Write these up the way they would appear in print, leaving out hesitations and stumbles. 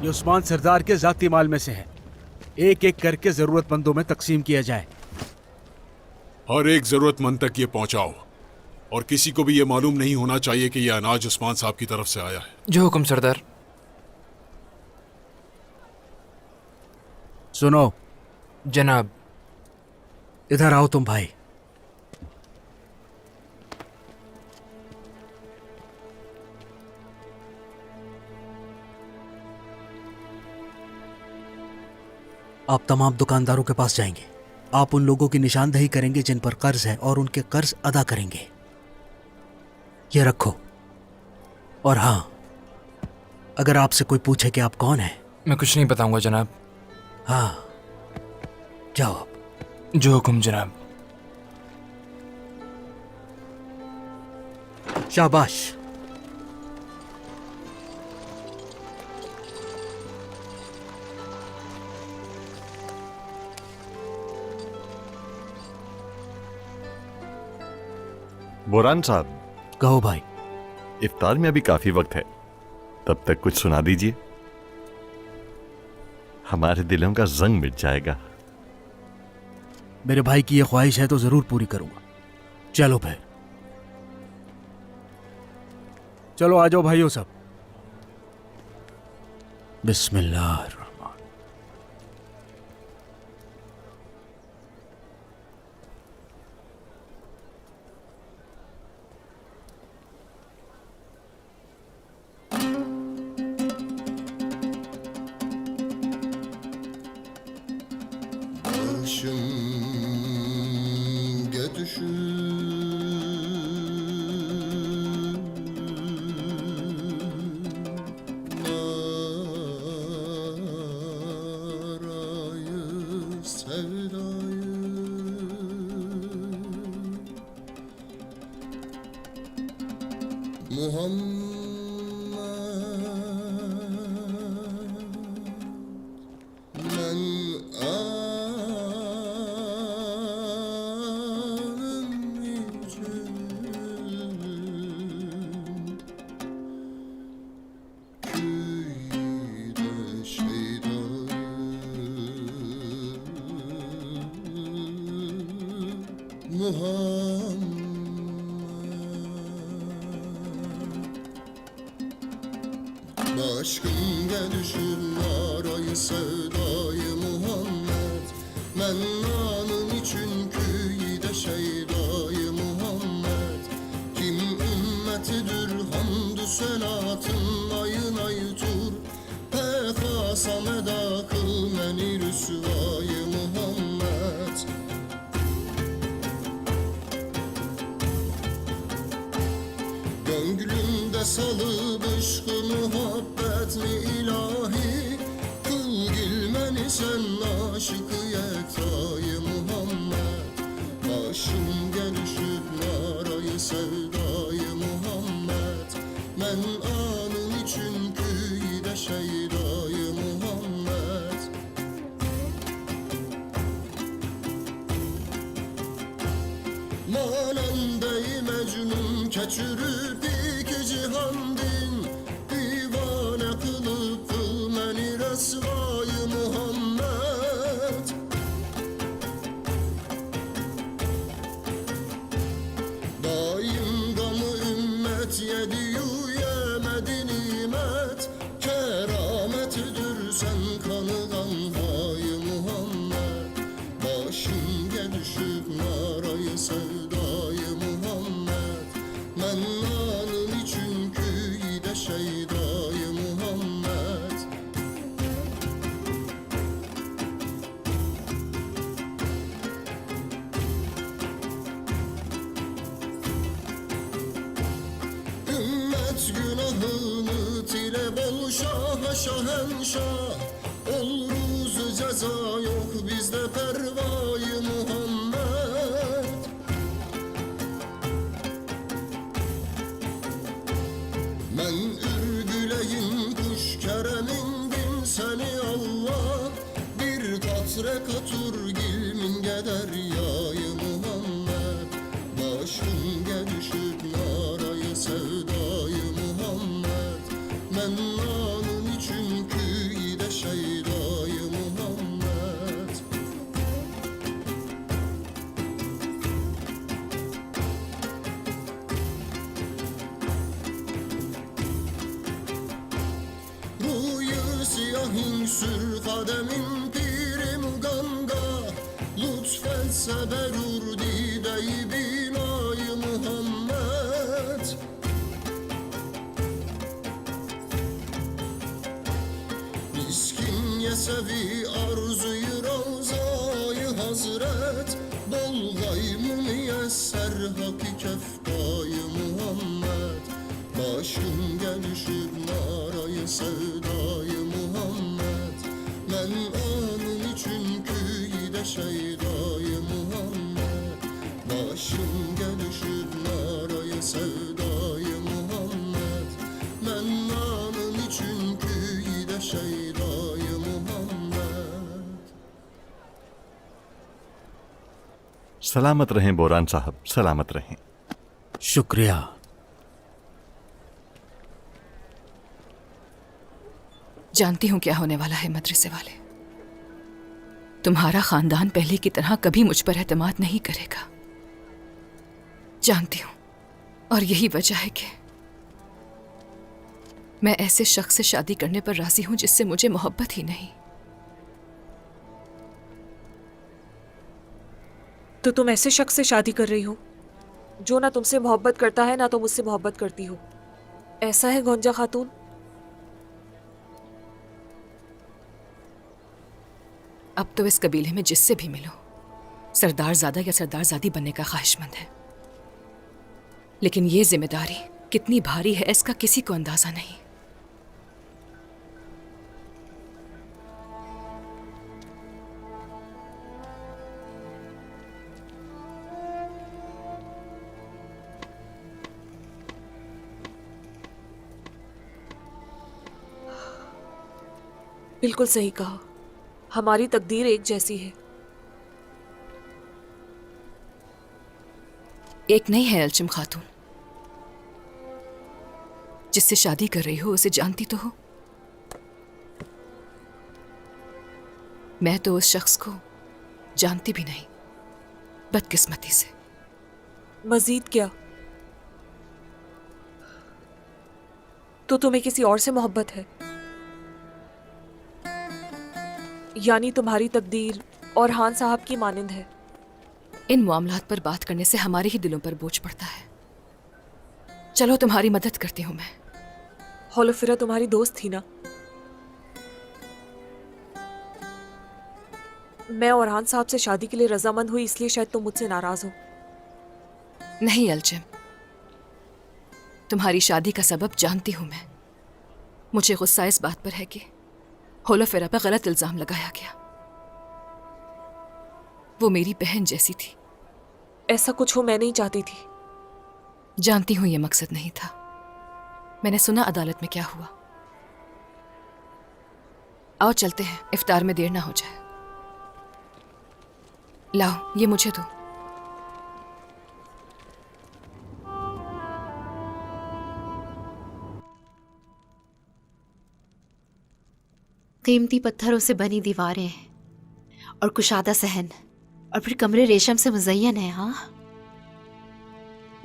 ये उस्मान सरदार के जाती माल में से है। एक एक करके जरूरतमंदों में तकसीम किया जाए। हर एक जरूरतमंद तक ये पहुंचाओ और किसी को भी ये मालूम नहीं होना चाहिए कि यह अनाज उस्मान साहब की तरफ से आया है। जो हुक्म सरदार। सुनो जनाब। इधर आओ तुम भाई। आप तमाम दुकानदारों के पास जाएंगे। आप उन लोगों की निशानदही करेंगे जिन पर कर्ज है और उनके कर्ज अदा करेंगे। ये रखो। और हां, अगर आपसे कोई पूछे कि आप कौन हैं, मैं कुछ नहीं बताऊंगा जनाब। हाँ, जाओ आप। जो हुक्म जनाब। शाबाश। बोरान साहब, कहो भाई। इफ्तार में अभी काफी वक्त है, तब तक कुछ सुना दीजिए। हमारे दिलों का जंग मिट जाएगा। मेरे भाई की ये ख्वाहिश है तो जरूर पूरी करूंगा। चलो फिर, चलो आ जाओ भाइयों सब। बिस्मिल्लाह। Aşkın gelişir narayı sevdayı Muhammed Mennanın için küyide şeydayı Muhammed Kim ümmetidir hamdü senatın ayın aytur Peka sameda kıl meni rüsvayı Muhammed Gönlümde salıp ışkı muhabbet mi ilahi Kıl gilmeni sen aşıkı yektayı Muhammed Başım gelişip narayı sevdayı Muhammed Men anın için küyde şeydayı Muhammed Manandayı mecnun keçürüp iki cihan din Divane kılıp kıl meni resvayı Muhammed Daim gamı ümmet yedi yemedi nimet Kerametidir sen kanıdan hayı Muhammed Başım gelişip narayı sevdayı Muhammed Mennanın için küyde şeydayı Muhammed Ümmet günahını tire bol şaha şahenşah Oluruz ceza yok bizde pervayı Muhammed Ben ürgüleyim kuş keremindim seni Allah Bir katre katur gilmin geder yayı Muhammed Başım gelişip narayı sevdayı Muhammed Mennanın için küy sür kademin pirim ganga Lütfetse berur dide-i binayı Muhammed Miskin yesevi arzuyu ravzayı hazret Bol gaymı müyesser haki keftayı Muhammed Başım gelişir narayı sevdayı Muhammed Men anın için küyde şeydayı Muhammed Başım gelişir narayı sevdayı Muhammed Men anın için küyde şeydayı Muhammed सलामत रहें boron साहब, सलामत रहें। शुक्रिया। जानती हूं क्या होने वाला है मदरसे वाले। तुम्हारा खानदान पहले की तरह कभी मुझ पर एतमाद नहीं करेगा, जानती हूं। और यही वजह है कि मैं ऐसे शख्स से शादी करने पर राजी हूं जिससे मुझे मोहब्बत ही नहीं। तो तुम ऐसे शख्स से शादी कर रही हो जो ना तुमसे मोहब्बत करता है ना तो मुझसे मोहब्बत करती हो, ऐसा है गोंजा खातून? अब तो इस कबीले में जिससे भी मिलो सरदारजादा या सरदारजादी बनने का ख्वाहिशमंद है, लेकिन ये जिम्मेदारी कितनी भारी है इसका किसी को अंदाजा नहीं। बिल्कुल सही कहा, हमारी तकदीर एक जैसी है। एक नहीं है अलचम खातून, जिससे शादी कर रही हो उसे जानती तो हो। मैं तो उस शख्स को जानती भी नहीं, बदकिस्मती से। मजीद क्या? तो तुम्हें किसी और से मोहब्बत है? यानी तुम्हारी तकदीर और हान साहब की मानिंद है। इन मामलात पर बात करने से हमारे ही दिलों पर बोझ पड़ता है। चलो तुम्हारी मदद करती हूं मैं। होलोफिरा तुम्हारी दोस्त थी ना? मैं और हान साहब से शादी के लिए रजामंद हुई, इसलिए शायद तुम मुझसे नाराज हो। नहीं अलचम, तुम्हारी शादी का सबब जानती हूं मैं। मुझे गुस्सा इस बात पर है कि होलोफिरा पर गलत इल्जाम लगाया गया। वो मेरी बहन जैसी थी। ऐसा कुछ हो मैं नहीं चाहती थी। जानती हूं ये मकसद नहीं था। मैंने सुना अदालत में क्या हुआ। आओ चलते हैं, इफ्तार में देर ना हो जाए। लाओ ये मुझे दो। कीमती पत्थरों से बनी दीवारें हैं और कुशादा सहन, और फिर कमरे रेशम से मुज़य्यन है। हाँ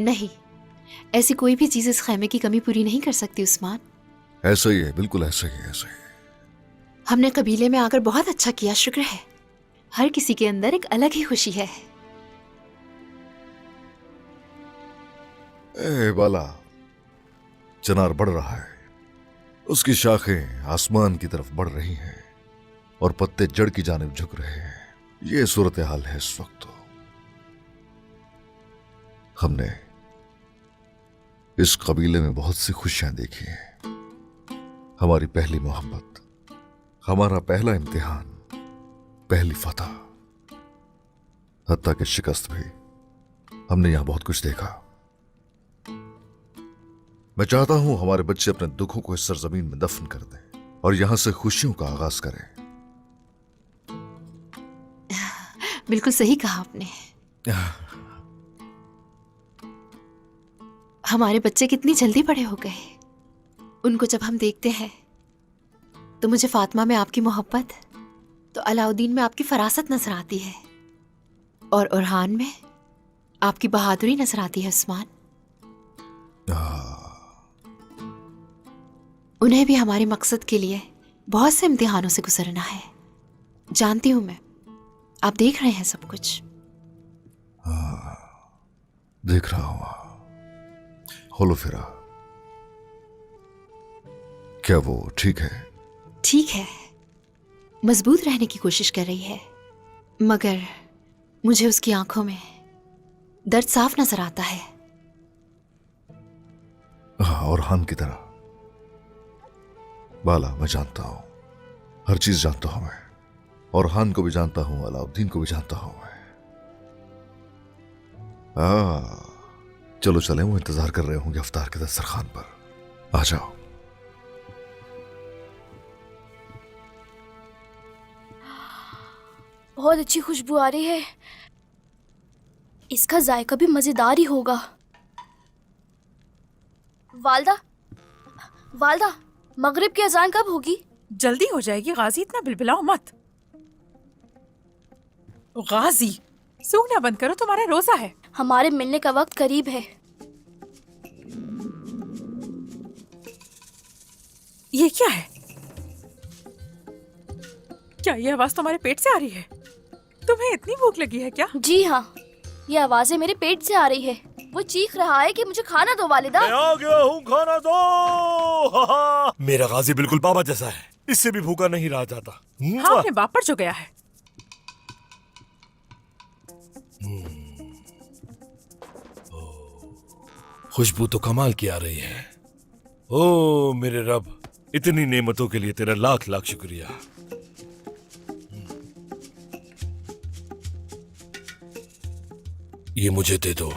नहीं, ऐसी कोई भी चीज इस खैमे की कमी पूरी नहीं कर सकती उस्मान। ऐसा ही है, बिल्कुल ऐसा ही है, ऐसा ही है। हमने कबीले में आकर बहुत अच्छा किया, शुक्र है। हर किसी के अंदर एक अलग ही खुशी है। ए बाला, चिनार बढ़ रहा है, उसकी शाखें आसमान की तरफ बढ़ रही हैं और पत्ते जड़ की जानिब झुक रहे हैं। ये सूरत हाल है इस वक्त। तो हमने इस कबीले में बहुत सी खुशियां देखी हैं। हमारी पहली मोहब्बत, हमारा पहला इम्तिहान, पहली फतह, हत्ता कि शिकस्त भी। हमने यहां बहुत कुछ देखा। मैं चाहता हूं हमारे बच्चे अपने दुखों को इस सरजमीन में दफन कर दें और यहां से खुशियों का आगाज करें। बिल्कुल सही कहा आपने। हमारे बच्चे कितनी जल्दी बड़े हो गए। उनको जब हम देखते हैं तो मुझे फातिमा में आपकी मोहब्बत, तो अलाउद्दीन में आपकी फरासत नजर आती है, और उरहान में आपकी बहादुरी नजर आती है उस्मान। उन्हें भी हमारे मकसद के लिए बहुत से इम्तिहानों से गुजरना है, जानती हूं मैं। आप देख रहे हैं सब कुछ। देख रहा हूं। होलोफिरा, क्या वो ठीक है? ठीक है, मजबूत रहने की कोशिश कर रही है, मगर मुझे उसकी आंखों में दर्द साफ नजर आता है। हाँ, और हान की तरह। बाला, मैं जानता हूं, हर चीज जानता हूं मैं, और हान को भी जानता हूं, अलाउद्दीन को भी जानता हूं मैं। चलो चलें, वो इंतजार कर रहे होंगे अफ्तार के दस्तरखान पर। आ जाओ। बहुत अच्छी खुशबू आ रही है, इसका जायका भी मजेदार ही होगा। वालदा, वालदा, मगरिब की अजान कब होगी? जल्दी हो जाएगी गाजी, इतना बिलबिलाओ मत। गाजी, सूखना बंद करो, तुम्हारा रोजा है। हमारे मिलने का वक्त करीब है। ये क्या है? क्या ये आवाज तुम्हारे पेट से आ रही है? तुम्हें इतनी भूख लगी है क्या? जी हाँ, ये आवाजें मेरे पेट से आ रही है। वो चीख रहा है कि मुझे खाना दो वालिदा। मैं आ गया हूँ, खाना दो। मेरा गाजी बिल्कुल बाबा जैसा है, इससे भी भूखा नहीं रहा जाता। हाँ, अपने बाप पर जो गया है। खुशबू तो कमाल की आ रही है। ओ मेरे रब, इतनी नेमतों के लिए तेरा लाख लाख शुक्रिया। ये मुझे दे दो,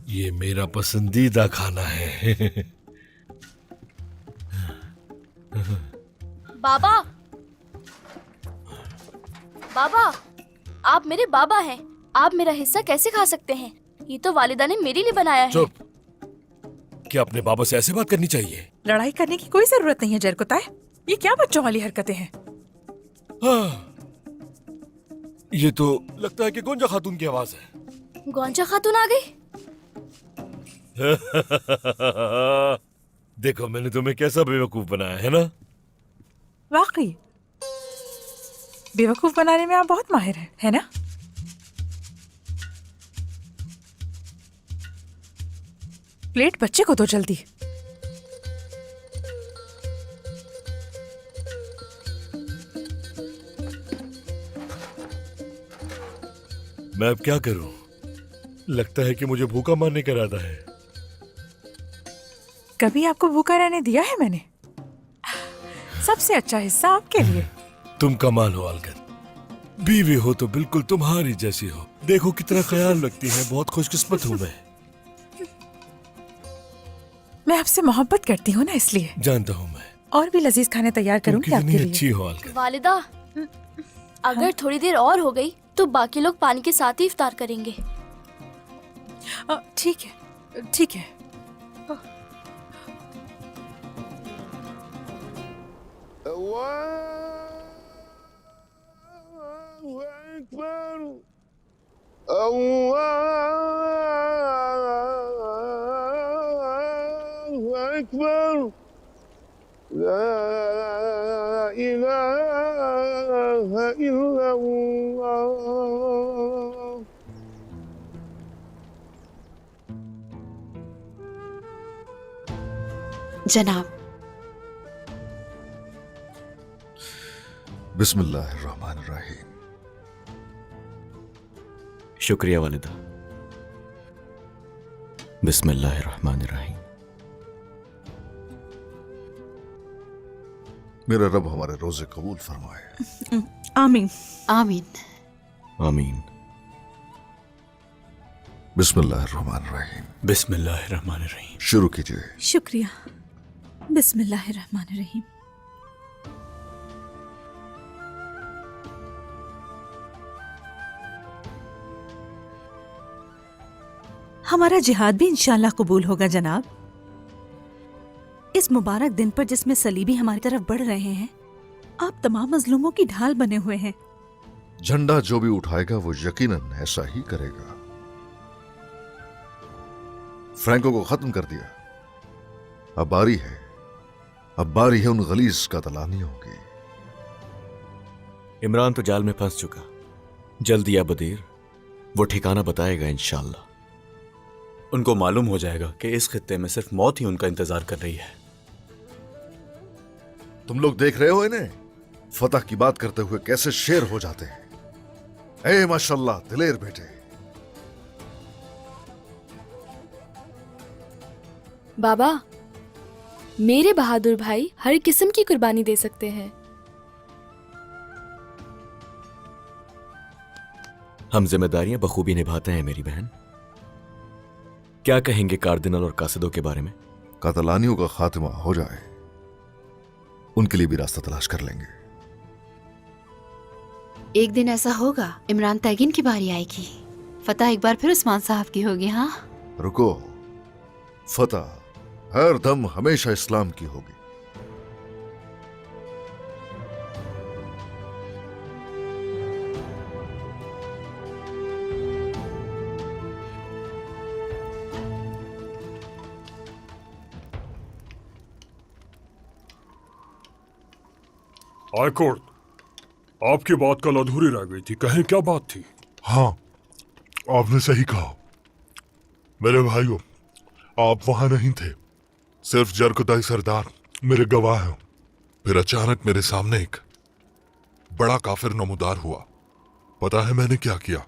ये मेरा पसंदीदा खाना है। बाबा, बाबा, आप मेरे बाबा हैं, आप मेरा हिस्सा कैसे खा सकते हैं? ये तो वालिदा ने मेरे लिए बनाया है। चुप, क्या अपने बाबा से ऐसे बात करनी चाहिए? लड़ाई करने की कोई जरूरत नहीं है जरकुताय, ये क्या बच्चों वाली हरकतें हैं? ये तो लगता है कि गोंजा खातून की आवाज है। गोंजा खातून आ गई? देखो मैंने तुम्हें कैसा बेवकूफ बनाया है ना। वाकई बेवकूफ बनाने में आप बहुत माहिर हैं, है ना? प्लेट बच्चे को दो जल्दी। मैं अब क्या करूं? लगता है कि मुझे भूखा मारने का इरादा है। कभी आपको भूखा रहने दिया है मैंने? सबसे अच्छा हिस्सा आपके लिए। तुम कमाल हो अलगत, बीवी हो तो बिल्कुल तुम्हारी जैसी हो। देखो कितना ख्याल रखती है, बहुत खुशकिस्मत हूँ मैं आपसे मोहब्बत करती हूँ ना, इसलिए। जानता हूँ मैं। और भी लजीज खाने तैयार करूंगी आपके लिए। अच्छी हो अलगत। वालिदा, अगर थोड़ी देर और हो गई तो बाकी लोग पानी के साथ ही इफ्तार करेंगे। ठीक है, ठीक है। जनाब, बिस्मिल्लाहिर्रहमानिर्रहीम। शुक्रिया वालिदा। बिस्मिल्लाहिर्रहमानिर्रहीम। मेरा रब हमारे रोजे कबूल फरमाए। आमीन आमीन आमीन। बिस्मिल्लाहिर्रहमानिर्रहीम। बिस्मिल्लाहिर्रहमानिर्रहीम। शुरू कीजिए। शुक्रिया। बिस्मिल्लाहिर्रहमानिर्रहीम। हमारा जिहाद भी इंशाअल्लाह कबूल होगा जनाब। इस मुबारक दिन पर जिसमें सलीबी हमारी तरफ बढ़ रहे हैं, आप तमाम मजलूमों की ढाल बने हुए हैं। झंडा जो भी उठाएगा वो यकीनन ऐसा ही करेगा। फ्रैंको को खत्म कर दिया, अब बारी है अब बारी है उन गलीज कातलानियों की। इमरान तो जाल में फंस चुका, जल्दी या बदीर वो ठिकाना बताएगा इंशाल्लाह। उनको मालूम हो जाएगा कि इस खित्ते में सिर्फ मौत ही उनका इंतजार कर रही है। तुम लोग देख रहे हो इन्हें फतह की बात करते हुए कैसे शेर हो जाते हैं। ए माशाल्लाह दिलेर बेटे। बाबा, मेरे बहादुर भाई हर किस्म की कुर्बानी दे सकते हैं। हम जिम्मेदारियां बखूबी निभाते हैं मेरी बहन। क्या कहेंगे कार्दिनल और कासिदों के बारे में? कातलानियों का खात्मा हो जाए, उनके लिए भी रास्ता तलाश कर लेंगे। एक दिन ऐसा होगा इमरान तैगीन की बारी आएगी, फतह एक बार फिर उस्मान साहब की होगी। हाँ रुको, फतह हर दम हमेशा इस्लाम की होगी। हाईकोर्ट, आपकी बात कल अधूरी रह गई थी, कहें क्या बात थी? हाँ, आपने सही कहा मेरे भाइयों, आप वहां नहीं थे, सिर्फ जरकुदाई सरदार मेरे गवाह हैं। फिर अचानक मेरे सामने एक बड़ा काफिर नमूदार हुआ। पता है मैंने क्या किया?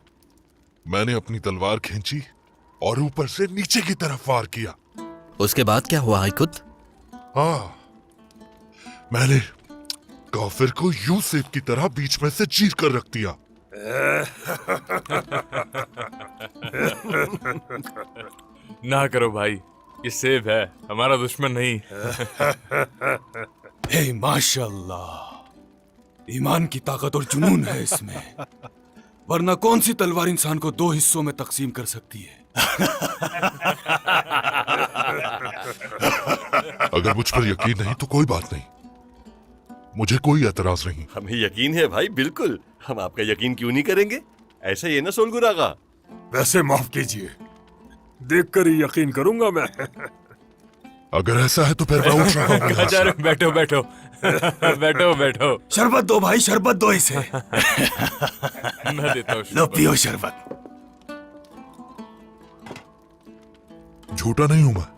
मैंने अपनी तलवार खींची और ऊपर से नीचे की तरफ वार किया। उसके बाद क्या हुआ हाईकुत? हाँ, मैंने काफिर को यूसुफ की तरह बीच में से चीर कर रख दिया। ना करो भाई, ये सेब है, हमारा दुश्मन नहीं। हे माशाल्लाह, ईमान की ताकत और जुनून है इसमें, वरना कौन सी तलवार इंसान को दो हिस्सों में तकसीम कर सकती है? अगर मुझ पर यकीन नहीं तो कोई बात नहीं, मुझे कोई एतराज नहीं। हमें यकीन है भाई, बिल्कुल। हम आपका यकीन क्यों नहीं करेंगे? ऐसा ही है ना सोलगुर आगा? वैसे माफ कीजिए, देखकर ही यकीन करूंगा मैं। अगर ऐसा है तो फिर मैं उठ रहा हूं। अच्छा, बैठो बैठो बैठो बैठो। शरबत दो भाई, शरबत दो इसे। मैं देता हूँ। लो पियो शरबत। झूठा नहीं हूं मैं।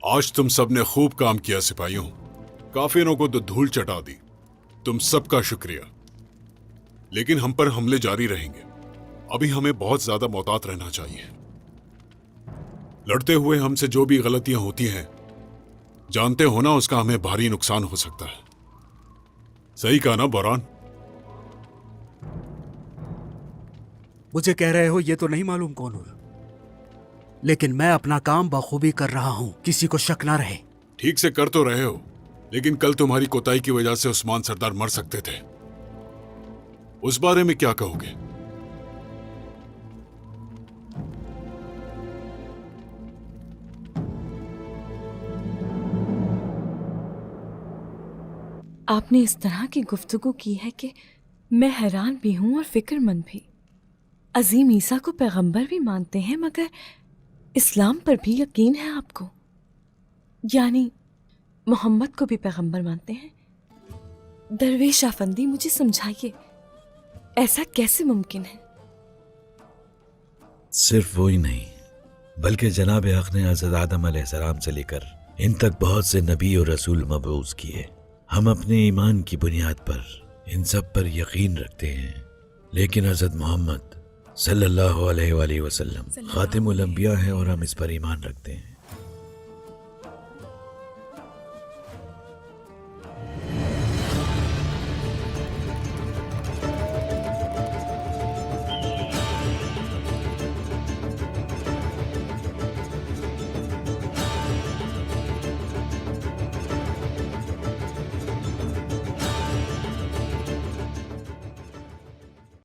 आज तुम सब ने खूब काम किया सिपाहियों, काफिरों को तो धूल चटा दी। तुम सबका शुक्रिया। लेकिन हम पर हमले जारी रहेंगे। अभी हमें बहुत ज्यादा मोहतात रहना चाहिए। लड़ते हुए हमसे जो भी गलतियां होती हैं, जानते हो ना उसका हमें भारी नुकसान हो सकता है। सही कहा ना बरान? मुझे कह रहे हो ये तो नहीं मालूम कौन हो, लेकिन मैं अपना काम बखूबी कर रहा हूं, किसी को शक ना रहे। ठीक से कर तो रहे हो, लेकिन कल तुम्हारी कोताही की वजह से उस्मान सरदार मर सकते थे। उस बारे में क्या कहोगे? आपने इस तरह की गुफ्तगू की है कि मैं हैरान भी हूं और फिक्रमंद भी। अजीम ईसा को पैगंबर भी मानते हैं, मगर इस्लाम पर भी यकीन है आपको? यानी मोहम्मद को भी पैगंबर मानते हैं? दरवेश आफंदी, मुझे समझाइए, ऐसा कैसे मुमकिन है? सिर्फ वो ही नहीं, बल्कि जनाब हक ने हज़रत आदम अलैहिस्सलाम से लेकर इन तक बहुत से नबी और रसूल मबऊस किए। हम अपने ईमान की बुनियाद पर इन सब पर यकीन रखते हैं, लेकिन हज़रत मोहम्मद सल्लल्लाहु अलैहि वसल्लम खातिमुल अंबिया हैं और हम इस पर ईमान रखते हैं।